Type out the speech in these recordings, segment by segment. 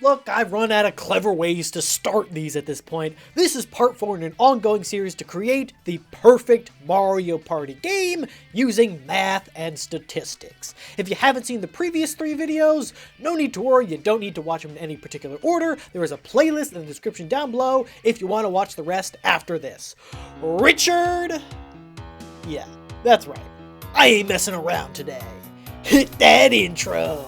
Look, I've run out of clever ways to start these at this point. This is part 4 in an ongoing series to create the perfect Mario Party game using math and statistics. If you haven't seen the previous 3 videos, no need to worry, you don't need to watch them in any particular order. There is a playlist in the description down below if you want to watch the rest after this. Richard? Yeah, that's right. I ain't messing around today. Hit that intro!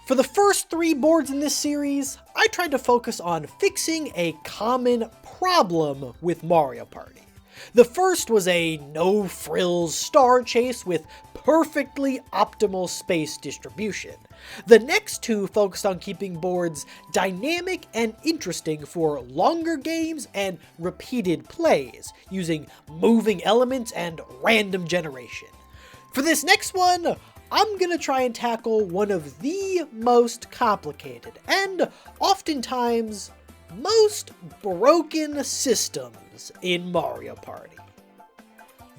For the first 3 boards in this series, I tried to focus on fixing a common problem with Mario Party. The first was a no-frills star chase with perfectly optimal space distribution. The next 2 focused on keeping boards dynamic and interesting for longer games and repeated plays, using moving elements and random generation. For this next one, I'm gonna try and tackle one of the most complicated and oftentimes most broken systems in Mario Party.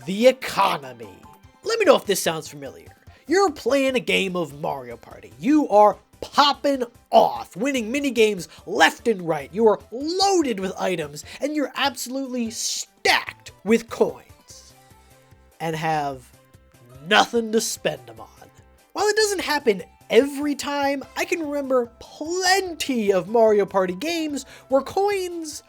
The economy. Let me know if this sounds familiar. You're playing a game of Mario Party. You are popping off, winning minigames left and right. You are loaded with items and you're absolutely stacked with coins and have nothing to spend them on. While it doesn't happen every time, I can remember plenty of Mario Party games where coins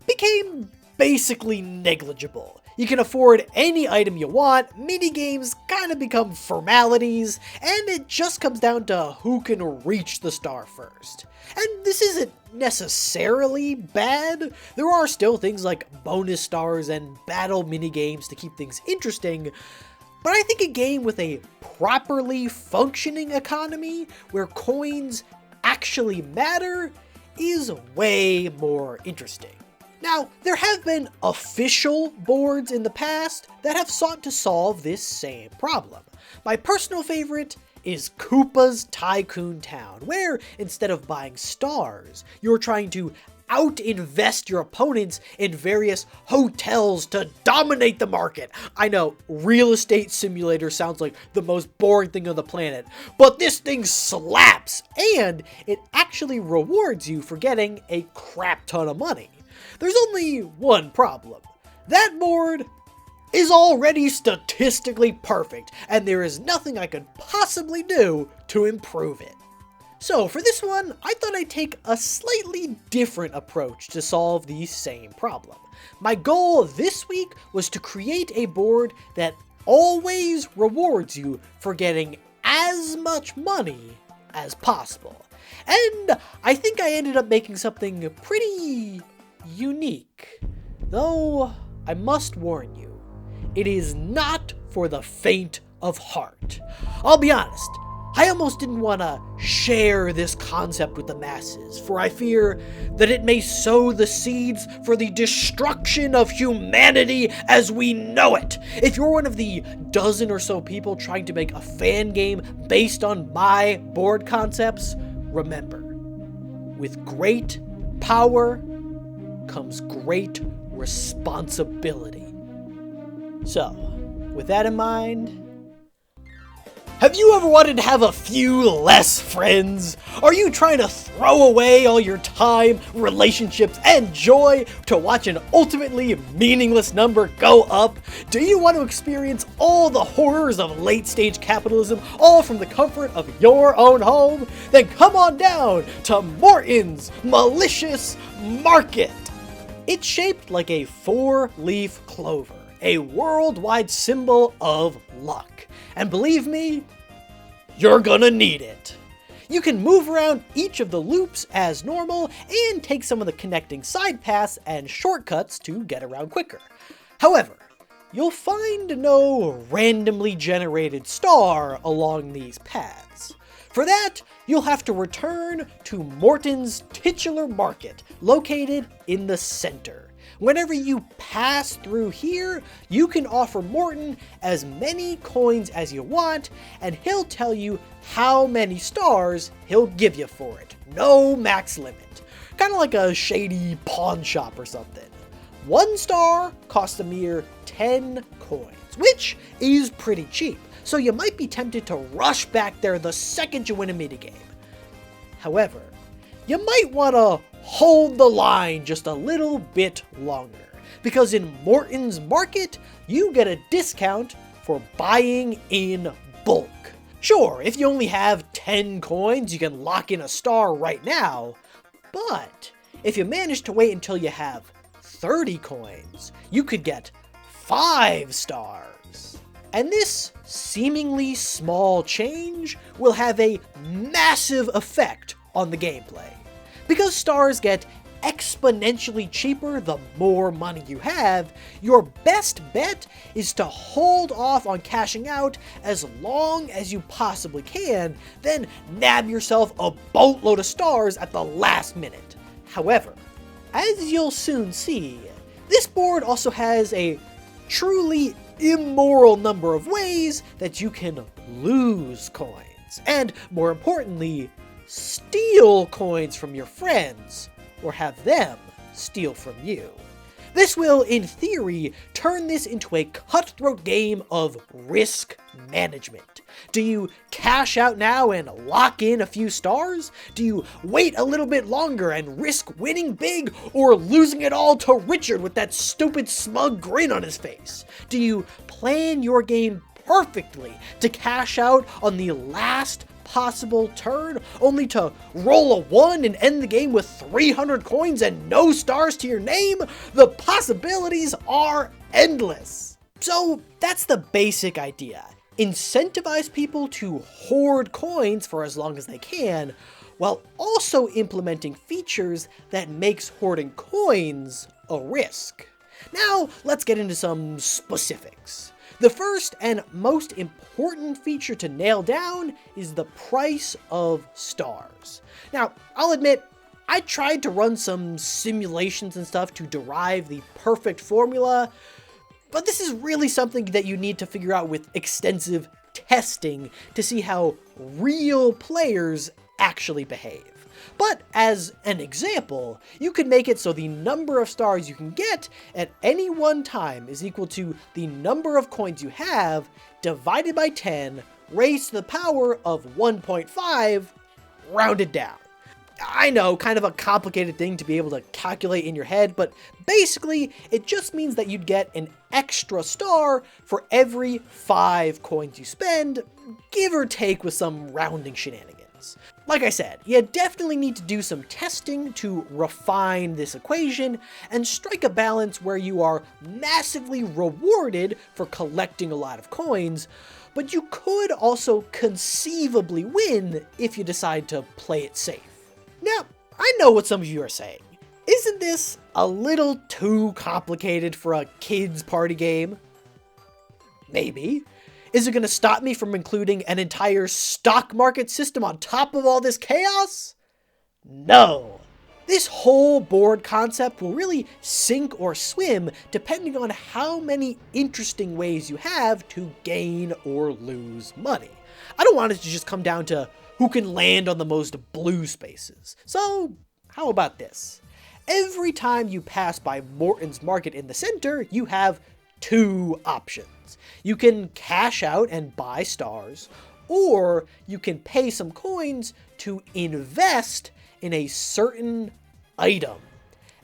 became basically negligible. You can afford any item you want, minigames kind of become formalities, and it just comes down to who can reach the star first. And this isn't necessarily bad. There are still things like bonus stars and battle minigames to keep things interesting, but I think a game with a properly functioning economy, where coins actually matter, is way more interesting. Now, there have been official boards in the past that have sought to solve this same problem. My personal favorite is Koopa's Tycoon Town, where instead of buying stars, you're trying to out-invest your opponents in various hotels to dominate the market. I know, real estate simulator sounds like the most boring thing on the planet, but this thing slaps, and it actually rewards you for getting a crap ton of money. There's only one problem. That board is already statistically perfect, and there is nothing I could possibly do to improve it. So for this one, I thought I'd take a slightly different approach to solve the same problem. My goal this week was to create a board that always rewards you for getting as much money as possible. And I think I ended up making something pretty unique. Though, I must warn you, it is not for the faint of heart. I'll be honest, I almost didn't want to share this concept with the masses, for I fear that it may sow the seeds for the destruction of humanity as we know it. If you're one of the dozen or so people trying to make a fan game based on my board concepts, remember, with great power comes great responsibility. So, with that in mind, have you ever wanted to have a few less friends? Are you trying to throw away all your time, relationships, and joy to watch an ultimately meaningless number go up? Do you want to experience all the horrors of late-stage capitalism, all from the comfort of your own home? Then come on down to Morton's Malicious Market. It's shaped like a 4-leaf clover, a worldwide symbol of luck. And believe me, you're gonna need it. You can move around each of the loops as normal and take some of the connecting side paths and shortcuts to get around quicker. However, you'll find no randomly generated star along these paths. For that, you'll have to return to Morton's titular market, located in the center. Whenever you pass through here, you can offer Morton as many coins as you want, and he'll tell you how many stars he'll give you for it. No max limit. Kind of like a shady pawn shop or something. 1 star costs a mere 10 coins, which is pretty cheap, so you might be tempted to rush back there the second you win a minigame. However, you might want to hold the line just a little bit longer, because in Morton's Market, you get a discount for buying in bulk. Sure, if you only have 10 coins, you can lock in a star right now, but if you manage to wait until you have 30 coins, you could get 5 stars. And this seemingly small change will have a massive effect on the gameplay. Because stars get exponentially cheaper the more money you have, your best bet is to hold off on cashing out as long as you possibly can, then nab yourself a boatload of stars at the last minute. However, as you'll soon see, this board also has a truly immoral number of ways that you can lose coins, and more importantly, steal coins from your friends, or have them steal from you. This will, in theory, turn this into a cutthroat game of risk management. Do you cash out now and lock in a few stars? Do you wait a little bit longer and risk winning big, or losing it all to Richard with that stupid smug grin on his face? Do you plan your game perfectly to cash out on the last possible turn, only to roll a 1 and end the game with 300 coins and no stars to your name? The possibilities are endless. So that's the basic idea. Incentivize people to hoard coins for as long as they can, while also implementing features that makes hoarding coins a risk. Now, let's get into some specifics. The first and most important feature to nail down is the price of stars. Now, I'll admit, I tried to run some simulations and stuff to derive the perfect formula, but this is really something that you need to figure out with extensive testing to see how real players actually behave. But as an example, you could make it so the number of stars you can get at any one time is equal to the number of coins you have divided by 10 raised to the power of 1.5 rounded down. I know, kind of a complicated thing to be able to calculate in your head, but basically it just means that you'd get an extra star for every 5 coins you spend, give or take with some rounding shenanigans. Like I said, you definitely need to do some testing to refine this equation and strike a balance where you are massively rewarded for collecting a lot of coins, but you could also conceivably win if you decide to play it safe. Now, I know what some of you are saying. Isn't this a little too complicated for a kids' party game? Maybe. Is it going to stop me from including an entire stock market system on top of all this chaos? No. This whole board concept will really sink or swim depending on how many interesting ways you have to gain or lose money. I don't want it to just come down to who can land on the most blue spaces. So, how about this? Every time you pass by Morton's Market in the center, you have 2 options. You can cash out and buy stars, or you can pay some coins to invest in a certain item.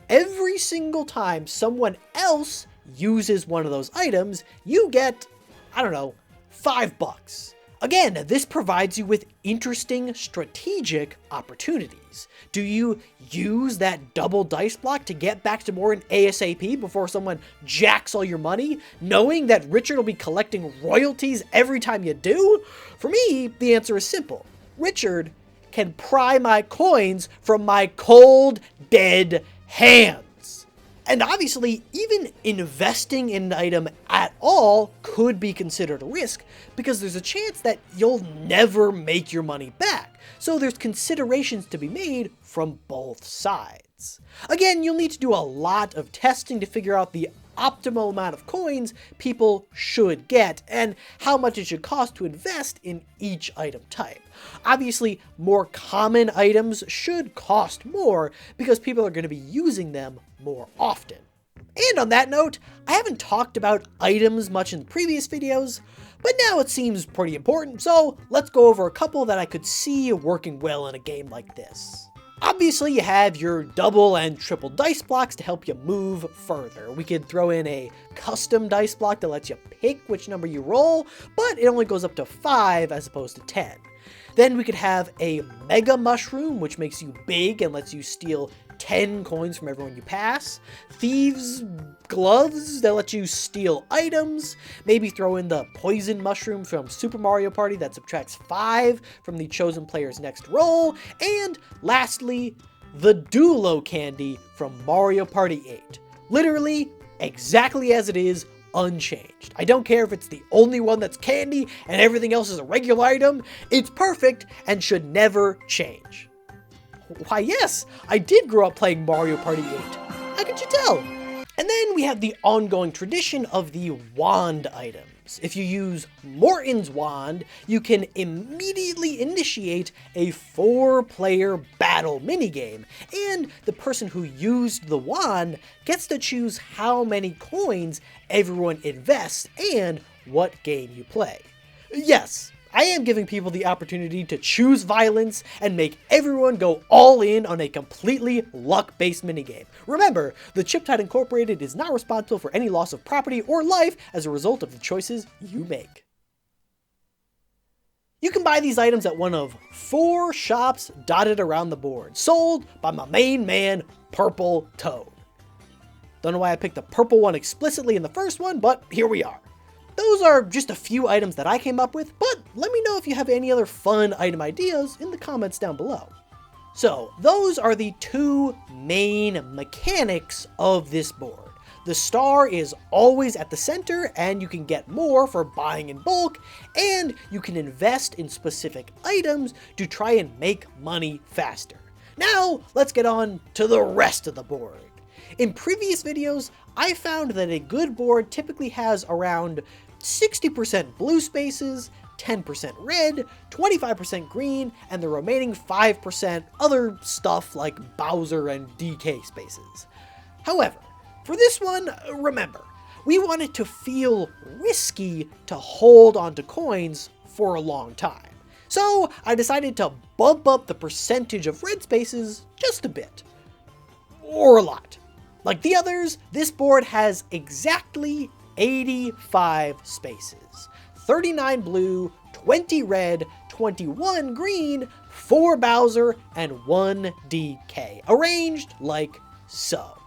Every single time someone else uses one of those items, you get, I don't know, $5. Again, this provides you with interesting strategic opportunities. Do you use that double dice block to get back to Morton ASAP before someone jacks all your money, knowing that Richard will be collecting royalties every time you do? For me, the answer is simple. Richard can pry my coins from my cold, dead hands. And obviously, even investing in an item at all could be considered a risk, because there's a chance that you'll never make your money back. So there's considerations to be made from both sides. Again, you'll need to do a lot of testing to figure out the optimal amount of coins people should get and how much it should cost to invest in each item type. Obviously, more common items should cost more because people are going to be using them more often. And on that note, I haven't talked about items much in previous videos, but now it seems pretty important, so let's go over a couple that I could see working well in a game like this. Obviously, you have your double and triple dice blocks to help you move further. We could throw in a custom dice block that lets you pick which number you roll, but it only goes up to 5 as opposed to 10. Then we could have a Mega Mushroom, which makes you big and lets you steal 10 coins from everyone you pass. Thieves' Gloves that let you steal items. Maybe throw in the Poison Mushroom from Super Mario Party that subtracts 5 from the chosen player's next roll. And lastly, the Dulo Candy from Mario Party 8. Literally, exactly as it is, unchanged. I don't care if it's the only one that's candy and everything else is a regular item. It's perfect and should never change. Why yes, I did grow up playing Mario Party 8. How could you tell? And then we have the ongoing tradition of the wand items. If you use Morton's wand, you can immediately initiate a 4-player battle minigame, and the person who used the wand gets to choose how many coins everyone invests and what game you play. Yes, I am giving people the opportunity to choose violence and make everyone go all in on a completely luck-based minigame. Remember, the Chiptide Incorporated is not responsible for any loss of property or life as a result of the choices you make. You can buy these items at one of 4 shops dotted around the board, sold by my main man, Purple Toad. Don't know why I picked the purple one explicitly in the first one, but here we are. Those are just a few items that I came up with, but let me know if you have any other fun item ideas in the comments down below. So, those are the 2 main mechanics of this board. The star is always at the center, and you can get more for buying in bulk, and you can invest in specific items to try and make money faster. Now, let's get on to the rest of the board. In previous videos, I found that a good board typically has around 60% blue spaces, 10% red, 25% green, and the remaining 5% other stuff like Bowser and DK spaces. However, for this one, remember, we want it to feel risky to hold onto coins for a long time. So I decided to bump up the percentage of red spaces just a bit. Or a lot. Like the others, this board has exactly 85 spaces. 39 blue, 20 red, 21 green, 4 Bowser, and 1 DK, arranged like so.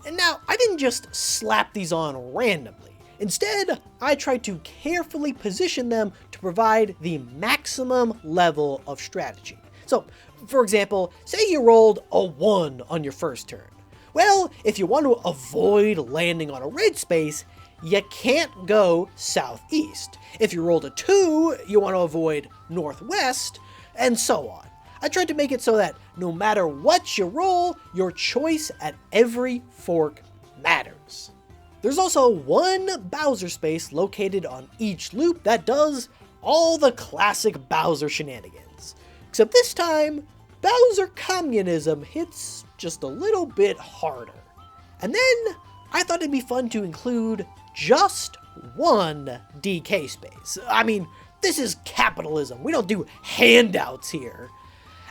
And now, I didn't just slap these on randomly. Instead, I tried to carefully position them to provide the maximum level of strategy. So, for example, say you rolled a 1 on your first turn. Well, if you want to avoid landing on a red space, you can't go southeast. If you rolled a 2, you want to avoid northwest, and so on. I tried to make it so that no matter what you roll, your choice at every fork matters. There's also 1 Bowser space located on each loop that does all the classic Bowser shenanigans. Except this time, Bowser communism hits just a little bit harder. And then, I thought it'd be fun to include just 1 DK space. I mean, this is capitalism. We don't do handouts here.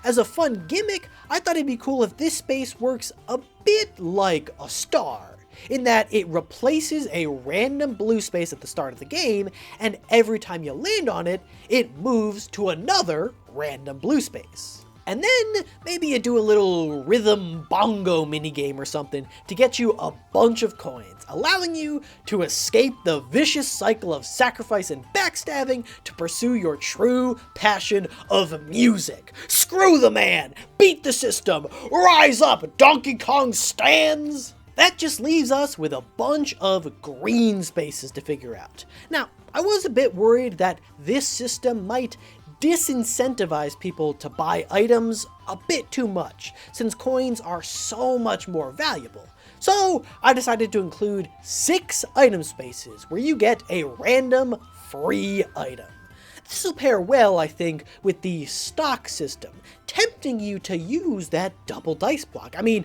As a fun gimmick, I thought it'd be cool if this space works a bit like a star, in that it replaces a random blue space at the start of the game, and every time you land on it, it moves to another random blue space. And then, maybe you do a little rhythm bongo minigame or something to get you a bunch of coins, allowing you to escape the vicious cycle of sacrifice and backstabbing to pursue your true passion of music. Screw the man! Beat the system! Rise up, Donkey Kong stands! That just leaves us with a bunch of green spaces to figure out. Now, I was a bit worried that this system might disincentivize people to buy items a bit too much, since coins are so much more valuable. So I decided to include 6 item spaces where you get a random free item. This will pair well, I think, with the stock system, tempting you to use that double dice block. I mean,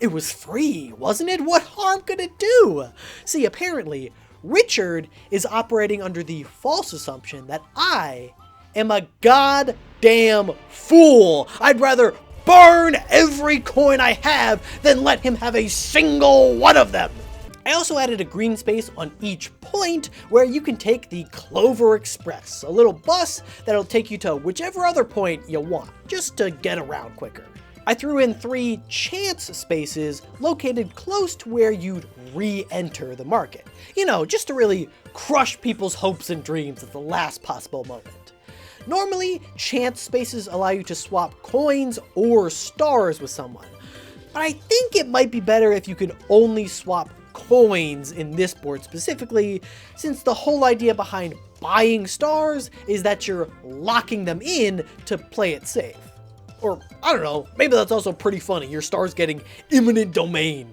It was free, wasn't it? What harm could it do? See, apparently, Richard is operating under the false assumption that I am a goddamn fool. I'd rather burn every coin I have than let him have a single one of them. I also added a green space on each point where you can take the Clover Express, a little bus that'll take you to whichever other point you want, just to get around quicker. I threw in 3 chance spaces located close to where you'd re-enter the market. You know, just to really crush people's hopes and dreams at the last possible moment. Normally, chance spaces allow you to swap coins or stars with someone, but I think it might be better if you could only swap coins in this board specifically, since the whole idea behind buying stars is that you're locking them in to play it safe. Or, I don't know, maybe that's also pretty funny, your star's getting imminent domain.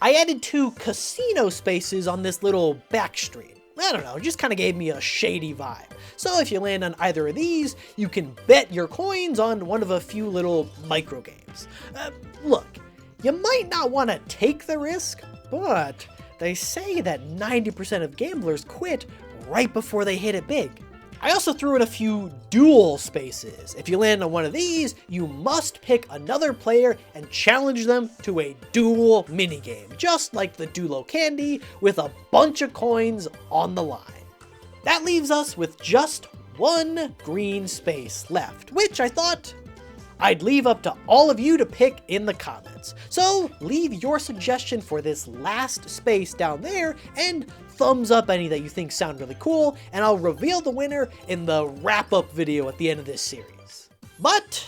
I added 2 casino spaces on this little back street. I don't know, it just kind of gave me a shady vibe. So if you land on either of these, you can bet your coins on one of a few little micro games. Look, you might not want to take the risk, but they say that 90% of gamblers quit right before they hit it big. I also threw in a few duel spaces. If you land on one of these, you must pick another player and challenge them to a duel minigame, just like the Duelo Candy, with a bunch of coins on the line. That leaves us with just 1 green space left, which I thought I'd leave up to all of you to pick in the comments. So leave your suggestion for this last space down there and thumbs up any that you think sound really cool, and I'll reveal the winner in the wrap-up video at the end of this series. But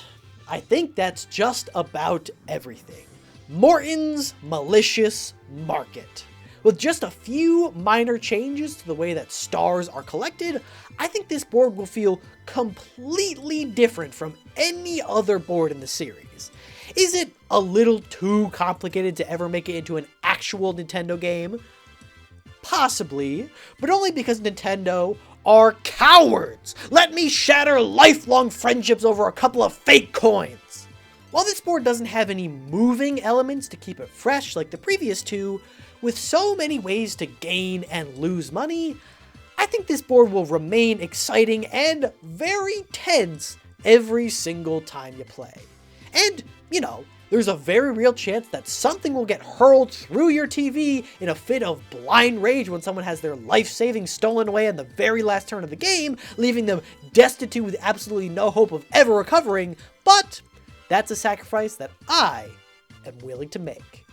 I think that's just about everything. Morton's Malicious Market. With just a few minor changes to the way that stars are collected, I think this board will feel completely different from any other board in the series. Is it a little too complicated to ever make it into an actual Nintendo game? Possibly, but only because Nintendo are cowards. Let me shatter lifelong friendships over a couple of fake coins. While this board doesn't have any moving elements to keep it fresh like the previous 2, with so many ways to gain and lose money, I think this board will remain exciting and very tense every single time you play. And, you know, there's a very real chance that something will get hurled through your TV in a fit of blind rage when someone has their life savings stolen away in the very last turn of the game, leaving them destitute with absolutely no hope of ever recovering, but that's a sacrifice that I am willing to make.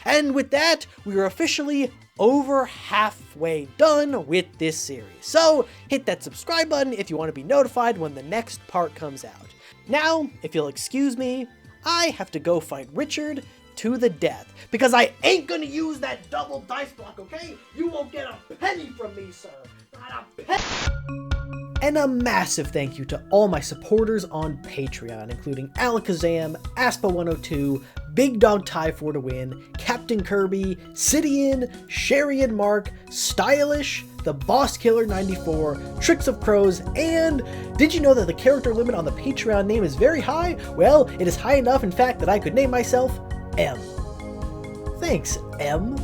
And with that, we are officially over halfway done with this series. So hit that subscribe button if you want to be notified when the next part comes out. Now, if you'll excuse me, I have to go fight Richard to the death, because I ain't gonna use that double dice block, okay? You won't get a penny from me, sir. Not a penny. And a massive thank you to all my supporters on Patreon, including Alakazam, Aspa102, Big Dog Tie 4 to Win, Captain Kirby, Sidian, Sherry and Mark, Stylish, The Boss Killer 94, Tricks of Crows, and did you know that the character limit on the Patreon name is very high? Well, it is high enough, in fact, that I could name myself M. Thanks, M.